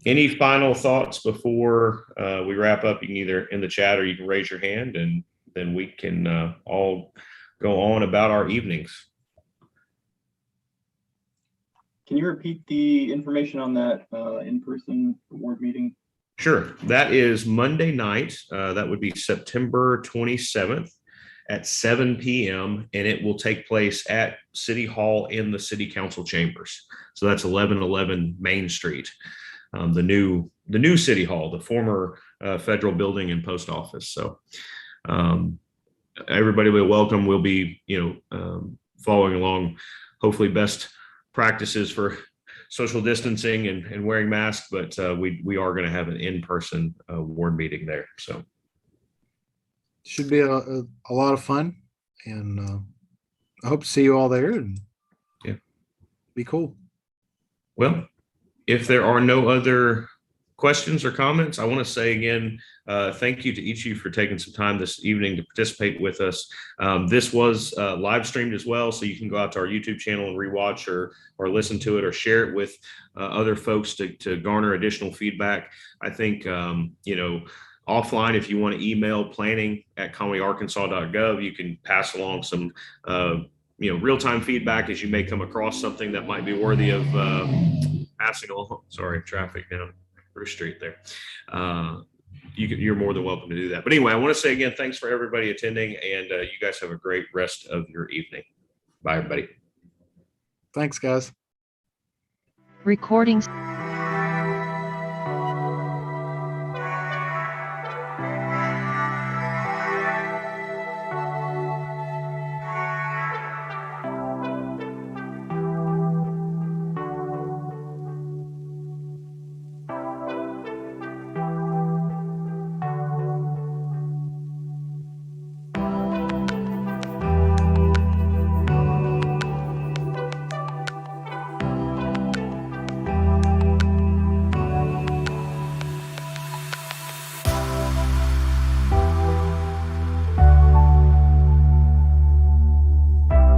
Any final thoughts before we wrap up? You can either in the chat or you can raise your hand, and then we can all go on about our evenings. Can you repeat the information on that in-person ward meeting? Sure. That is Monday night. That would be September 27th at 7 p.m. And it will take place at City Hall in the City Council chambers. So that's 1111 Main Street, the new City Hall, the former federal building and post office. So everybody will be welcome. We'll be, following along, hopefully best practices for social distancing and wearing masks, but we are going to have an in-person ward meeting there. So should be a lot of fun, and I hope to see you all there. And yeah, be cool. Well, if there are no other questions or comments, I want to say again, thank you to each of you for taking some time this evening to participate with us. This was live streamed as well, so you can go out to our YouTube channel and rewatch or listen to it or share it with other folks to garner additional feedback. I think, offline, if you want to email planning@conwayarkansas.gov, you can pass along some, real-time feedback as you may come across something that might be worthy of passing along. Sorry, traffic down Bruce Street there. You're more than welcome to do that. But anyway, I want to say again, thanks for everybody attending, and you guys have a great rest of your evening. Bye, everybody. Thanks, guys. Recordings.